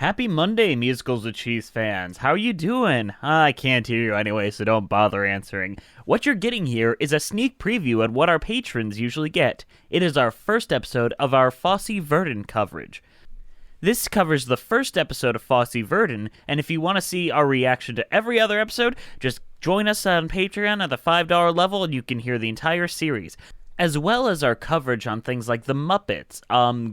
Happy Monday, Musicals with Cheese fans. How are you doing? I can't hear you anyway, so don't bother answering. What you're getting here is a sneak preview at what our patrons usually get. It is our first episode of our Fosse Verdon coverage. This covers the first episode of Fosse Verdon, and if you want to see our reaction to every other episode, just join us on Patreon at the $5 level and you can hear the entire series. As well as our coverage on things like The Muppets,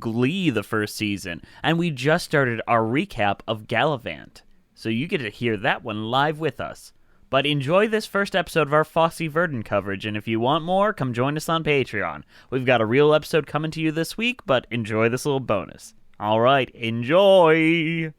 Glee the first season, and we just started our recap of Gallivant. So you get to hear that one live with us. But enjoy this first episode of our Fosse Verdon coverage, and if you want more, come join us on Patreon. We've got a real episode coming to you this week, but enjoy this little bonus. Alright, enjoy!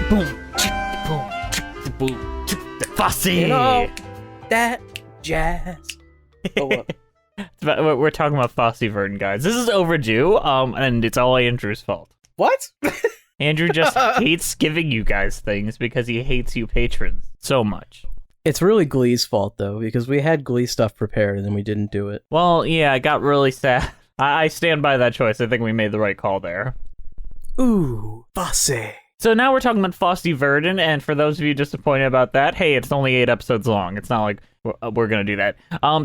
Boom, boom, Fosse! You know, that jazz. Oh, what? We're talking about Fosse Verdon, guys. This is overdue, and it's all Andrew's fault. What? Andrew just hates giving you guys things because he hates you patrons so much. It's really Glee's fault, though, because we had Glee stuff prepared and then we didn't do it. Well, yeah, I got really sad. I stand by that choice. I think we made the right call there. Ooh, Fosse. So now we're talking about Fosse Verdon, and for those of you disappointed about that, hey, it's only 8 episodes long. It's not like we're going to do that.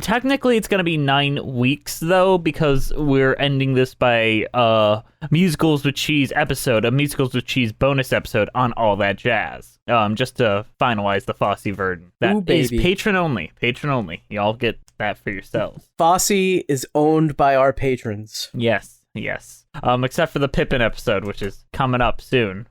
Technically, it's going to be 9 weeks, though, because we're ending this by Musicals with Cheese episode, a Musicals with Cheese bonus episode on All That Jazz, just to finalize the Fosse Verdon. That is patron only. Patron only. Y'all get that for yourselves. Fosse is owned by our patrons. Yes. Except for the Pippin episode, which is coming up soon.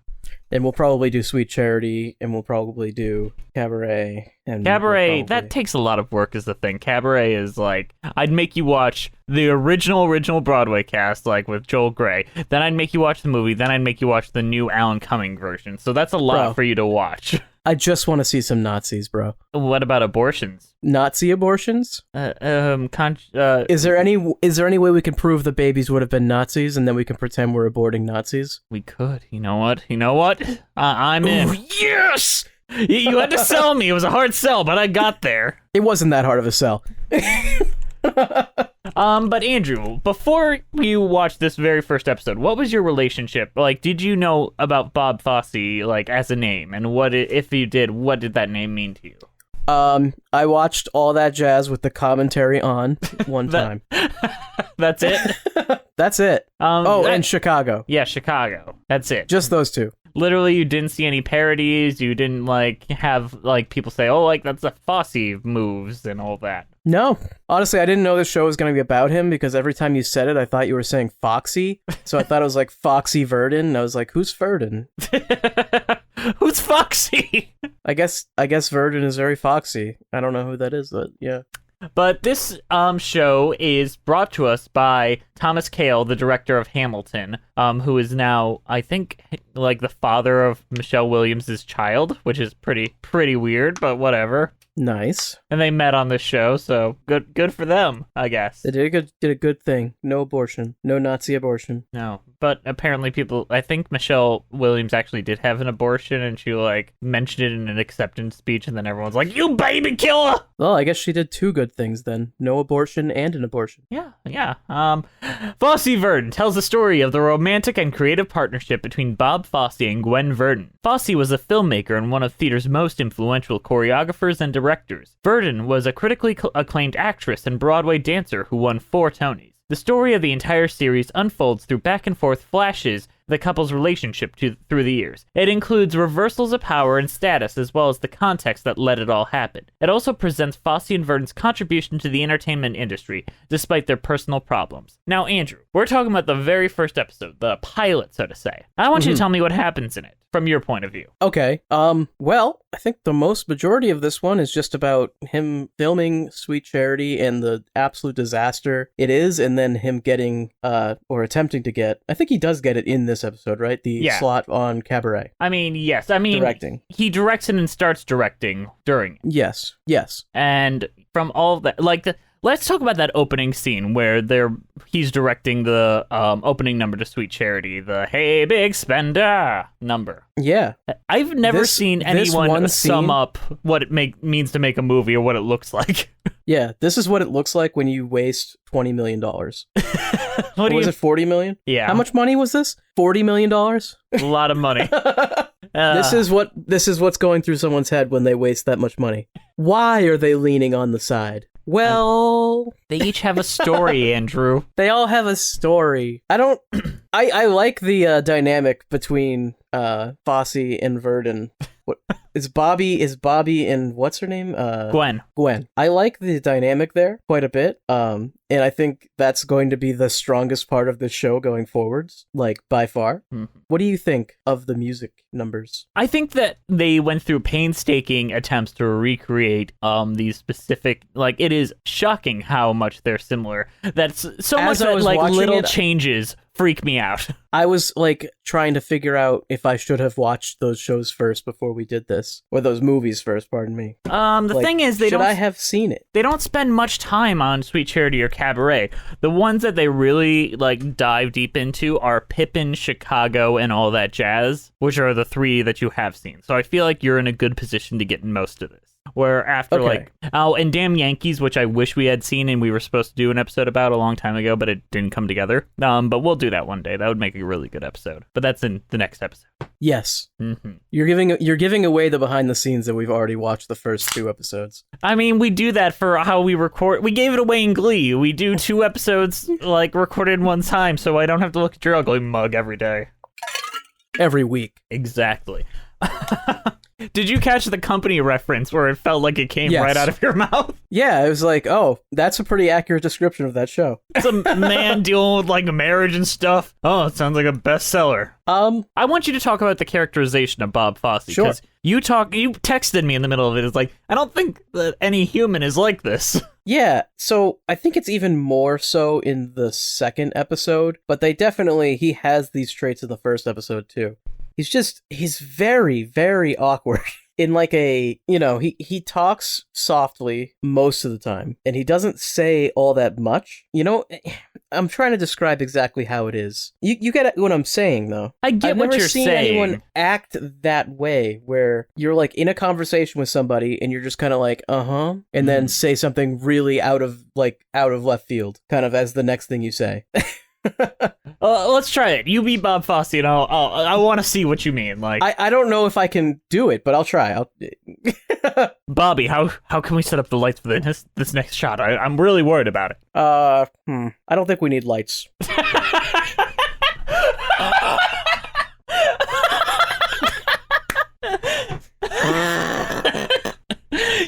And we'll probably do Sweet Charity, and we'll probably do Cabaret. And Cabaret, that takes a lot of work is the thing. Cabaret is like, I'd make you watch the original Broadway cast, like with Joel Grey. Then I'd make you watch the movie. Then I'd make you watch the new Alan Cumming version. So that's a lot for you to watch. I just want to see some Nazis, bro. What about abortions? Nazi abortions? Is there any way we can prove the babies would have been Nazis and then we can pretend we're aborting Nazis? We could. You know what? I'm in. Ooh, yes! You had to sell me. It was a hard sell, but I got there. It wasn't that hard of a sell. But Andrew, before you watched this very first episode, what was your relationship? Like, did you know about Bob Fosse, like, as a name? And if you did, what did that name mean to you? I watched All That Jazz with the commentary on one time. That's it? That's it. And Chicago. Yeah, Chicago. That's it. Just those two. Literally, you didn't see any parodies. You didn't, like, have, like, people say, oh, like, that's the Fosse moves and all that. No. Honestly, I didn't know this show was going to be about him because every time you said it, I thought you were saying Foxy. So I thought it was like Fosse Verdon. And I was like, who's Verdon? Who's Foxy? I guess Verdon is very foxy. I don't know who that is, but yeah. But this show is brought to us by Thomas Kail, the director of Hamilton, who is now, I think, like the father of Michelle Williams' child, which is pretty weird, but whatever. Nice. And they met on this show, so good for them, I guess. They did a good thing. No abortion. No Nazi abortion. No, but apparently I think Michelle Williams actually did have an abortion, and she, like, mentioned it in an acceptance speech, and then everyone's like, you baby killer! Well, I guess she did 2 good things then. No abortion and an abortion. Yeah. Fosse Verdon tells the story of the romantic and creative partnership between Bob Fosse and Gwen Verdon. Fosse was a filmmaker and one of theater's most influential choreographers and directors. Verdon was a critically acclaimed actress and Broadway dancer who won 4 Tonys. The story of the entire series unfolds through back-and-forth flashes the couple's relationship through the years. It includes reversals of power and status as well as the context that let it all happen. It also presents Fosse and Verdon's contribution to the entertainment industry, despite their personal problems. Now, Andrew, we're talking about the very first episode, the pilot, so to say. I want you to tell me what happens in it, from your point of view. Okay, well, I think the majority of this one is just about him filming Sweet Charity and the absolute disaster it is, and then him getting, or attempting to get, I think he does get it in this episode, right? The slot on Cabaret. I mean, yes. I mean, directing. He directs it and starts directing during it. Yes. And from all that, like, let's talk about that opening scene where he's directing the opening number to Sweet Charity, the "Hey Big Spender" number. Yeah. I've never seen anyone sum up what it means to make a movie or what it looks like. Yeah, this is what it looks like when you waste $20 million. Was it $40 million? Yeah. How much money was this? $40 million? A lot of money. This is what's going through someone's head when they waste that much money. Why are they leaning on the side? Well, they each have a story, Andrew. They all have a story. I like the dynamic between Fosse and Verdon. What is Bobby and what's her name? Gwen. I like the dynamic there quite a bit. And I think that's going to be the strongest part of the show going forwards, like by far. Mm-hmm. What do you think of the music numbers? I think that they went through painstaking attempts to recreate these specific, like, it is shocking how much they're similar. That's so much that like little changes freak me out. I was like trying to figure out if I should have watched those shows first before we did this, or those movies first. Pardon me. The thing is, should I have seen it? They don't spend much time on Sweet Charity or Cabaret. The ones that they really like dive deep into are Pippin, Chicago, and All That Jazz, which are the three that you have seen. So I feel like you're in a good position to get most of this. Where after and Damn Yankees, which I wish we had seen and we were supposed to do an episode about a long time ago, but it didn't come together. But we'll do that one day. That would make a really good episode. But that's in the next episode. Yes. Mm-hmm. You're giving away the behind the scenes that we've already watched the first 2 episodes. I mean, we do that for how we record. We gave it away in Glee. We do 2 episodes like recorded one time, so I don't have to look at your ugly mug every day. Every week. Exactly. Did you catch the company reference where it felt like it came right out of your mouth? Yeah, it was like, oh, that's a pretty accurate description of that show. It's a man dealing with like a marriage and stuff. Oh, it sounds like a bestseller. I want you to talk about the characterization of Bob Fosse. Sure. Because you texted me in the middle of it. It's like, I don't think that any human is like this. Yeah, so I think it's even more so in the second episode, but he has these traits in the first episode too. He's very, very awkward in like he talks softly most of the time and he doesn't say all that much. I'm trying to describe exactly how it is. You get what I'm saying though. I get what you're saying. I've never seen anyone act that way where you're like in a conversation with somebody and you're just kind of like, and then say something really out of left field, kind of as the next thing you say. Let's try it. You be Bob Fosse, and I want to see what you mean. Like, I don't know if I can do it, but I'll try. Bobby, how can we set up the lights for this next shot? I'm really worried about it. I don't think we need lights.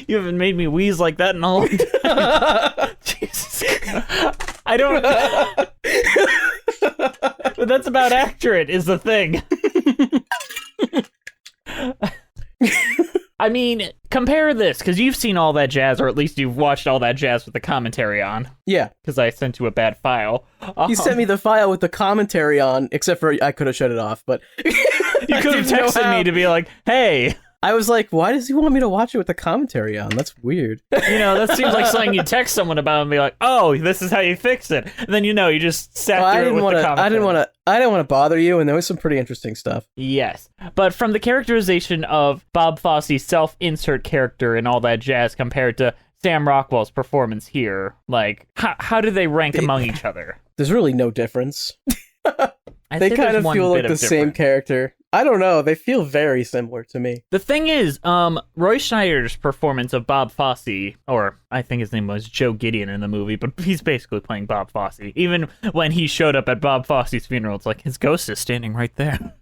You haven't made me wheeze like that in a long time. Jesus. I don't. But that's about accurate, is the thing. I mean, compare this, because you've seen All That Jazz, or at least you've watched All That Jazz with the commentary on. Yeah. Because I sent you a bad file. You sent me the file with the commentary on, except for I could have shut it off, but... You could have texted me to be like, hey... I was like, why does he want me to watch it with the commentary on? That's weird. That seems like something you text someone about and be like, oh, this is how you fix it. And then, you just sat through it with the commentary. I didn't want to bother you, and there was some pretty interesting stuff. Yes. But from the characterization of Bob Fosse's self-insert character and All That Jazz compared to Sam Rockwell's performance here, like, how do they rank among each other? There's really no difference. They kind of feel like the same character. I don't know. They feel very similar to me. The thing is, Roy Schneider's performance of Bob Fosse, or I think his name was Joe Gideon in the movie, but he's basically playing Bob Fosse. Even when he showed up at Bob Fosse's funeral, it's like, his ghost is standing right there.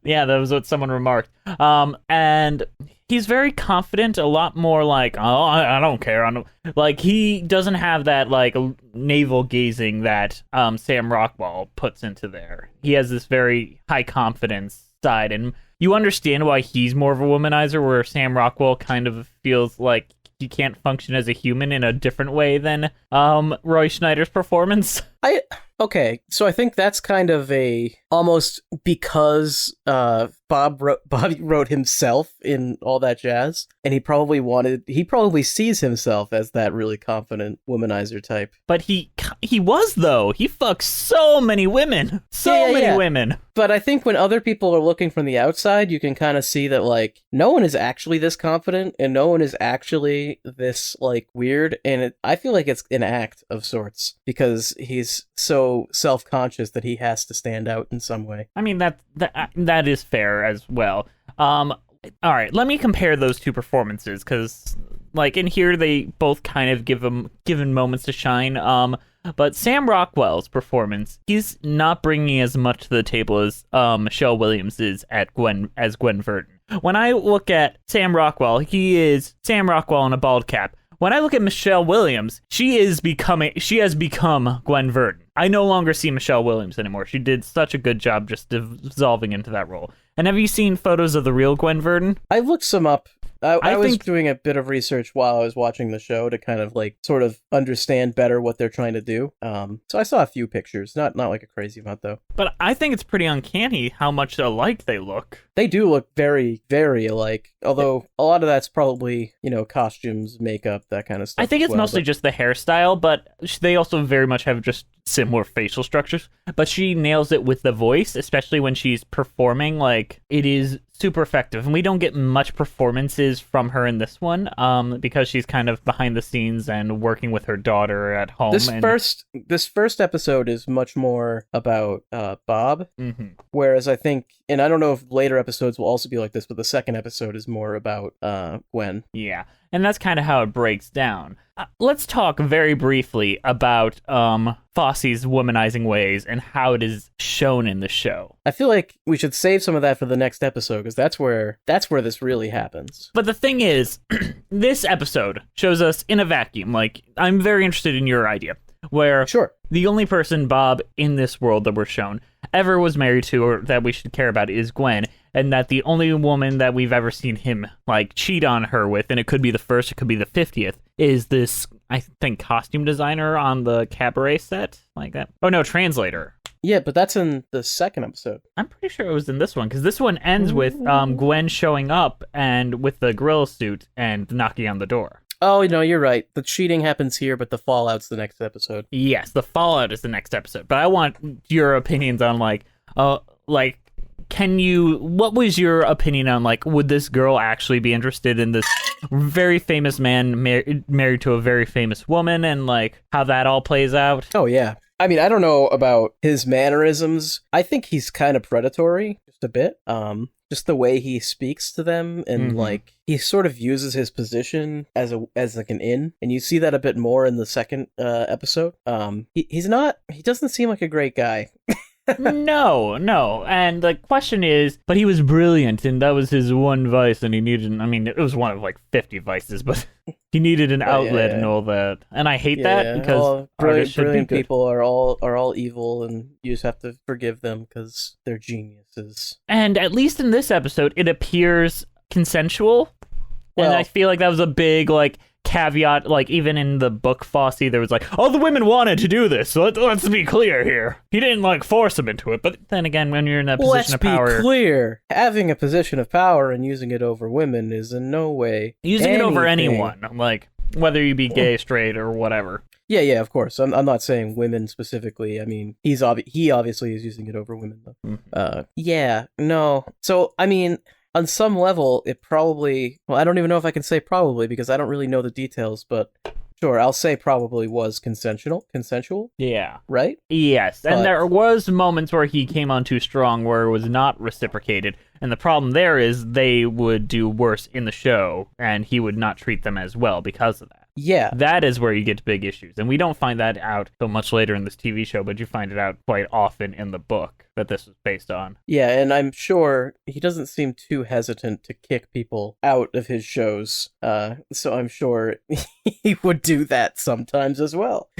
Yeah, that was what someone remarked. And he's very confident, a lot more like, oh, I don't care. Like, he doesn't have that, like, navel gazing that Sam Rockwell puts into there. He has this very high confidence side, and you understand why he's more of a womanizer, where Sam Rockwell kind of feels like he can't function as a human in a different way than Roy Schneider's performance. Okay, so I think that's kind of almost because Bob Bob wrote himself in all that jazz, and he probably sees himself as that really confident womanizer type. But he was, though. He fucks so many women. So many women. But I think when other people are looking from the outside, you can kind of see that, like, no one is actually this confident, and no one is actually this, like, weird, and I feel like it's an act of sorts, because he's so self-conscious that he has to stand out in some way. I mean, that is fair as well. All right, let me compare those two performances, because, like, in here, they both kind of given moments to shine. But Sam Rockwell's performance, he's not bringing as much to the table as Michelle Williams is as Gwen Verdon. When I look at Sam Rockwell, he is Sam Rockwell in a bald cap. When I look at Michelle Williams, she has become Gwen Verdon. I no longer see Michelle Williams anymore. She did such a good job just dissolving into that role. And have you seen photos of the real Gwen Verdon? I looked some up. I was doing a bit of research while I was watching the show to kind of like sort of understand better what they're trying to do. So I saw a few pictures, not like a crazy amount though. But I think it's pretty uncanny how much alike they look. They do look very, very alike. Although a lot of that's probably, costumes, makeup, that kind of stuff. I think it's mostly just the hairstyle, but they also very much have just similar facial structures. But she nails it with the voice, especially when she's performing. Like, it is super effective, and we don't get much performances from her in this one, because she's kind of behind the scenes and working with her daughter at home. This first episode is much more about Bob, whereas I think, and I don't know if later episodes will also be like this, but the second episode is more about Gwen. Yeah, and that's kind of how it breaks down. Let's talk very briefly about Fosse's womanizing ways and how it is shown in the show. I feel like we should save some of that for the next episode, because that's where this really happens. But the thing is, this episode shows us in a vacuum. Like, I'm very interested in your idea, where the only person, Bob, in this world that we're shown ever was married to, or that we should care about, is Gwen, and that the only woman that we've ever seen him, like, cheat on her with, and it could be the first, it could be the 50th, is this, I think, costume designer on the cabaret set, like that. Oh, no, translator. Yeah, but that's in the second episode. I'm pretty sure it was in this one, because this one ends with Gwen showing up and with the gorilla suit and knocking on the door. Oh, no, you're right. The cheating happens here, but the fallout's the next episode. Yes, the fallout is the next episode. But I want your opinions on, what was your opinion on, would this girl actually be interested in this very famous man married to a very famous woman, and, how that all plays out? Oh, yeah. I mean, I don't know about his mannerisms. I think he's kind of predatory, just a bit. Just the way he speaks to them, and he sort of uses his position as an in, and you see that a bit more in the second episode. He doesn't seem like a great guy. No. And the question is, but he was brilliant, and that was his one vice, and he needed, it was one of 50 vices, but he needed an outlet and all that. And I hate that, because brilliant people are all evil, and you just have to forgive them because they're geniuses. And at least in this episode, it appears consensual. Well, and I feel like that was a big, caveat, even in the book Fosse, there was all the women wanted to do this, so let's be clear here. He didn't force them into it, but then again, when you're in a position of power... Let's be clear. Having a position of power and using it over women is in no way using it over anyone, whether you be gay, straight, or whatever. Yeah, of course. I'm not saying women specifically. I mean, he obviously is using it over women, though. So, on some level, it probably... Well, I don't even know if I can say probably, because I don't really know the details, but sure, I'll say probably was consensual. Yeah. Right? Yes, and there was moments where he came on too strong, where it was not reciprocated, and the problem there is they would do worse in the show, and he would not treat them as well because of that. Yeah. That is where you get to big issues, and we don't find that out so much later in this TV show, but you find it out quite often in the book that this is based on. Yeah, and I'm sure he doesn't seem too hesitant to kick people out of his shows, so I'm sure he would do that sometimes as well.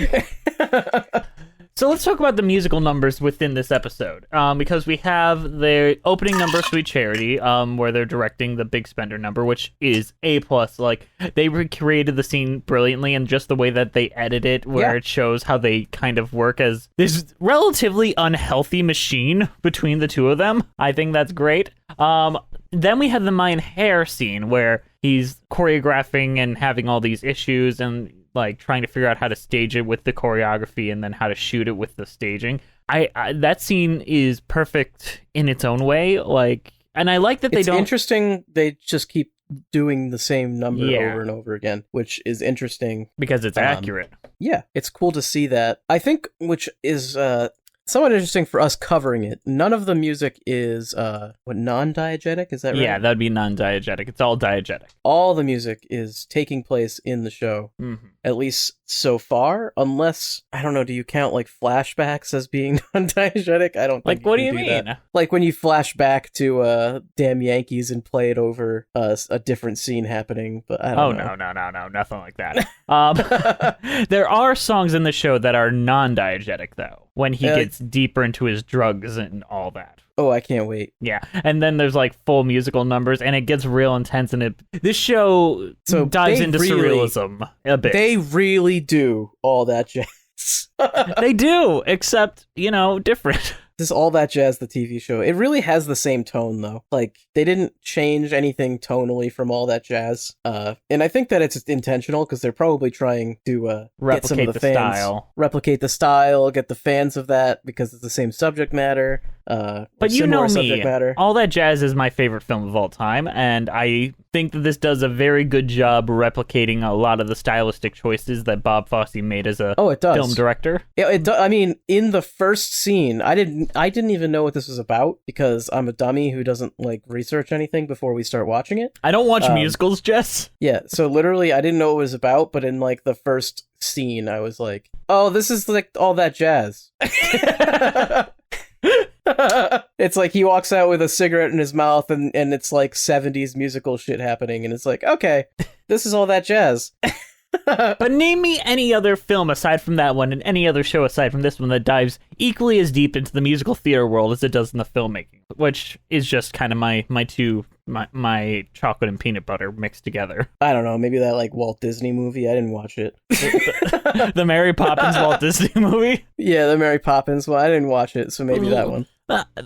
So let's talk about the musical numbers within this episode, because we have the opening number, Sweet Charity, where they're directing the Big Spender number, which is A+. Like, they recreated the scene brilliantly, and just the way that they edit it, where it shows how they kind of work as this relatively unhealthy machine between the two of them. I think that's great. Then we have the Mayan hair scene, where he's choreographing and having all these issues and like trying to figure out how to stage it with the choreography and then how to shoot it with the staging. I that scene is perfect in its own way. Like, and I like that they don't. It's interesting. They just keep doing the same number over and over again, which is interesting because it's accurate. Yeah, it's cool to see that. I think, which is somewhat interesting for us covering it. None of the music is non-diegetic, is that right? Yeah, that'd be non-diegetic. It's all diegetic. All the music is taking place in the show, at least so far, unless, I don't know, do you count like flashbacks as being non-diegetic? I don't think like, what do you mean? That. Like when you flash back to Damn Yankees and play it over a different scene happening, but I don't know. No, nothing like that. There are songs in the show that are non-diegetic, though, when he gets deeper into his drugs and all that. Oh, I can't wait. Yeah, and then there's like full musical numbers, and it gets real intense, and this show dives into surrealism a bit. They really do all that jazz. They do, except, different. This All That Jazz, the TV show. It really has the same tone, though. Like, they didn't change anything tonally from All That Jazz. And I think that it's intentional, because they're probably trying to get some of the fans, replicate the style, get the fans of that, because it's the same subject matter. But you know me, All That Jazz is my favorite film of all time, and I think that this does a very good job replicating a lot of the stylistic choices that Bob Fosse made as a film director. Yeah, I mean, in the first scene, I didn't even know what this was about, because I'm a dummy who doesn't like research anything before we start watching it. I don't watch musicals, Jess. Yeah, so literally I didn't know what it was about, but in like the first scene I was like, oh, this is like All That Jazz. It's like he walks out with a cigarette in his mouth and it's like 70s musical shit happening, and it's like, okay, this is All That Jazz. But name me any other film aside from that one and any other show aside from this one that dives equally as deep into the musical theater world as it does in the filmmaking, which is just kind of my chocolate and peanut butter mixed together. I don't know, maybe that like Walt Disney movie. I didn't watch it. The Mary Poppins Walt Disney movie? Yeah, the Mary Poppins one. I didn't watch it, so maybe that one.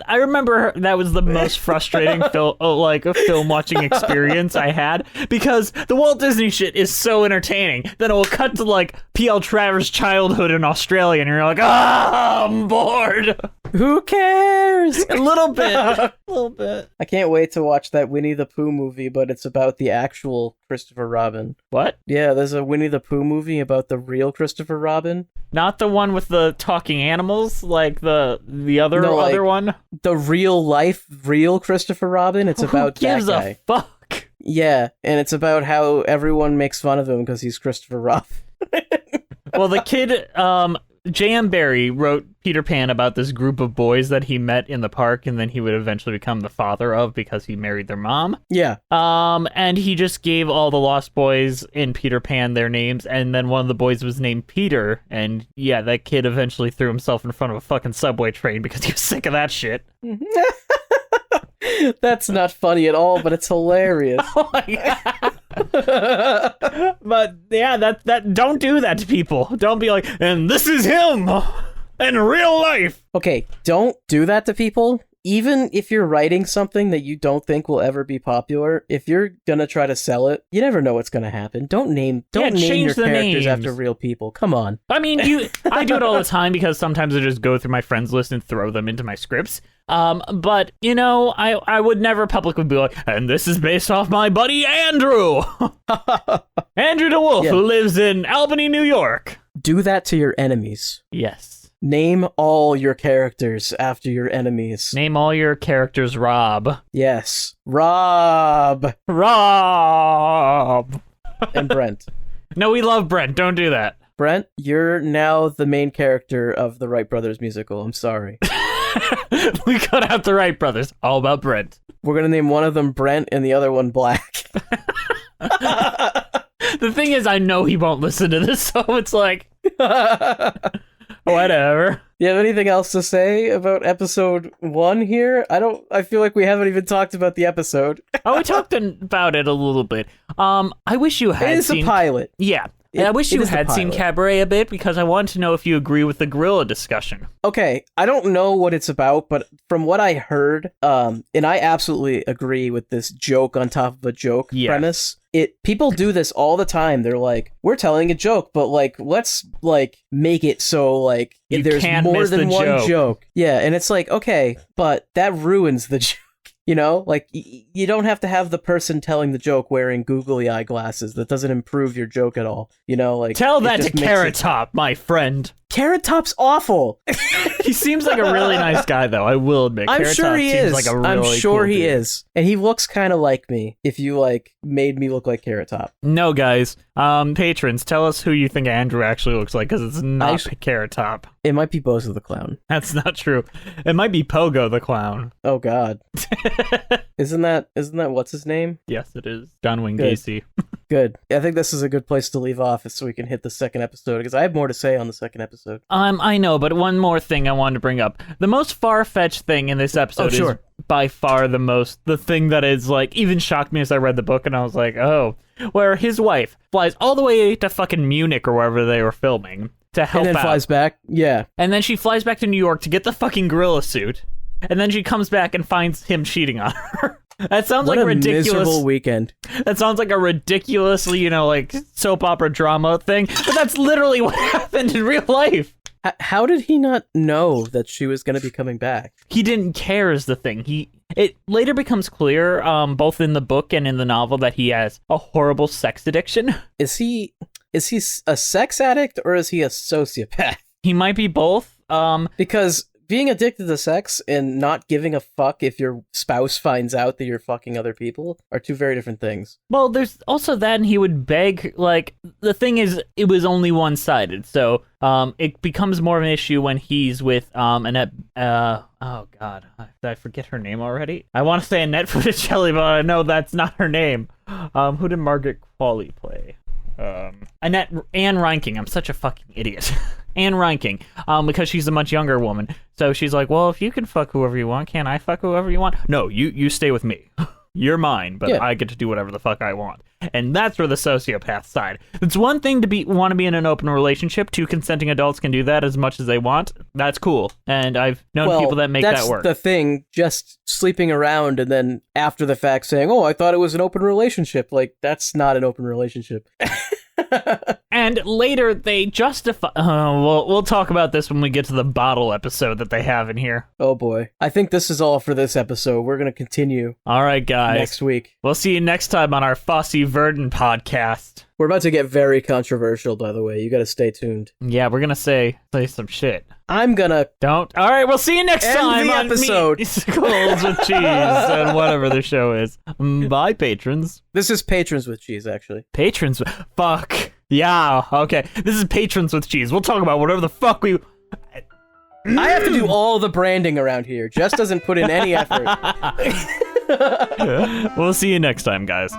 I remember that was the most frustrating film watching experience I had, because the Walt Disney shit is so entertaining. Then it will cut to like P.L. Travers' childhood in Australia, and you're like, I'm bored. Who cares? A little bit. I can't wait to watch that Winnie the Pooh movie, but it's about the actual Christopher Robin. What? Yeah, there's a Winnie the Pooh movie about the real Christopher Robin. Not the one with the talking animals, like the other one? The real Christopher Robin. It's about that guy. Who gives a fuck? Yeah, and it's about how everyone makes fun of him because he's Christopher Robin. Well, the kid, J.M. Barrie wrote Peter Pan about this group of boys that he met in the park, and then he would eventually become the father of because he married their mom. Yeah. And he just gave all the Lost Boys in Peter Pan their names, and then one of the boys was named Peter, and yeah, that kid eventually threw himself in front of a fucking subway train because he was sick of that shit. That's not funny at all, but it's hilarious. Oh my God. But yeah, that don't do that to people. Don't be like, and this is him in real life. Okay, don't do that to people. Even if you're writing something that you don't think will ever be popular, if you're gonna try to sell it, you never know what's gonna happen. Don't name your characters names after real people. Come on. I mean, I do it all the time because sometimes I just go through my friends list and throw them into my scripts. But I would never publicly be like, and this is based off my buddy Andrew, Andrew DeWolf, who lives in Albany, New York. Do that to your enemies. Yes. Name all your characters after your enemies. Name all your characters Rob. Yes. Rob. And Brent. No, we love Brent. Don't do that. Brent, you're now the main character of the Wright Brothers musical. I'm sorry. We cut out the Wright Brothers. All about Brent. We're going to name one of them Brent and the other one Black. The thing is, I know he won't listen to this, so it's like... Whatever. You have anything else to say about episode 1 here? I feel like we haven't even talked about the episode. Oh, we talked about it a little bit. I wish you had It's a pilot. Yeah. I wish you had seen Cabaret a bit, because I wanted to know if you agree with the gorilla discussion. Okay, I don't know what it's about, but from what I heard, and I absolutely agree with this joke on top of a joke premise. People do this all the time. They're like, we're telling a joke, but like, let's like make it so like there's more than one joke. Yeah, and it's like, okay, but that ruins the joke. You know, like, you don't have to have the person telling the joke wearing googly eyeglasses. That doesn't improve your joke at all. You know, like... Tell that to Carrot Top, my friend. Carrot Top's awful. He seems like a really nice guy, though, I will admit. I'm Carrot sure Top he seems is. Like a really I'm sure cool he dude. is. And he looks kind of like me, if you, like, made me look like Carrot Top. No, guys. Patrons, tell us who you think Andrew actually looks like, because it's not Carrot Top. It might be Bozo the Clown. That's not true. It might be Pogo the Clown. Oh, God. Isn't that what's his name? Yes, it is. John Wayne Gacy. Good. I think this is a good place to leave off so we can hit the second episode, because I have more to say on the second episode. I know, but one more thing I wanted to bring up. The most far-fetched thing in this episode is by far the thing that is, like, even shocked me as I read the book, and I was like, oh, where his wife flies all the way to fucking Munich or wherever they were filming to help out. And then flies back, yeah. And then she flies back to New York to get the fucking gorilla suit, and then she comes back and finds him cheating on her. That sounds like a ridiculous miserable weekend. That sounds like a ridiculously, like soap opera drama thing, but that's literally what happened in real life. How did he not know that she was going to be coming back? He didn't care is the thing. It later becomes clear, both in the book and in the novel, that he has a horrible sex addiction. Is he a sex addict or is he a sociopath? He might be both. Because being addicted to sex and not giving a fuck if your spouse finds out that you're fucking other people are two very different things. Well, there's also that, and he would beg, like, the thing is, it was only one-sided, so it becomes more of an issue when he's with Annette, oh god, did I forget her name already? I want to say Annette Funicelli, but I know that's not her name. Who did Margaret Qualley play? Anne Reinking. I'm such a fucking idiot. Anne Reinking, because she's a much younger woman. So she's like, well, if you can fuck whoever you want, can't I fuck whoever you want? No, you stay with me. You're mine, but I get to do whatever the fuck I want. And that's where the sociopath side. It's one thing to want to be in an open relationship. Two consenting adults can do that as much as they want. That's cool. And I've known people that make that work. That's the thing. Just sleeping around and then after the fact saying, oh, I thought it was an open relationship. Like, that's not an open relationship. And later they justify... we'll talk about this when we get to the bottle episode that they have in here. Oh boy. I think this is all for this episode. We're going to continue. All right, guys. Next week. We'll see you next time on our Fosse Verdon podcast. We're about to get very controversial, by the way. You got to stay tuned. Yeah, we're going to say some shit. I'm gonna... Don't. All right, we'll see you next time the on episode. Musicals with Cheese and whatever the show is. Bye, patrons. This is Patrons with Cheese, actually. Patrons? Fuck. Yeah, okay. This is Patrons with Cheese. We'll talk about whatever the fuck we... I have to do all the branding around here. Jess doesn't put in any effort. We'll see you next time, guys.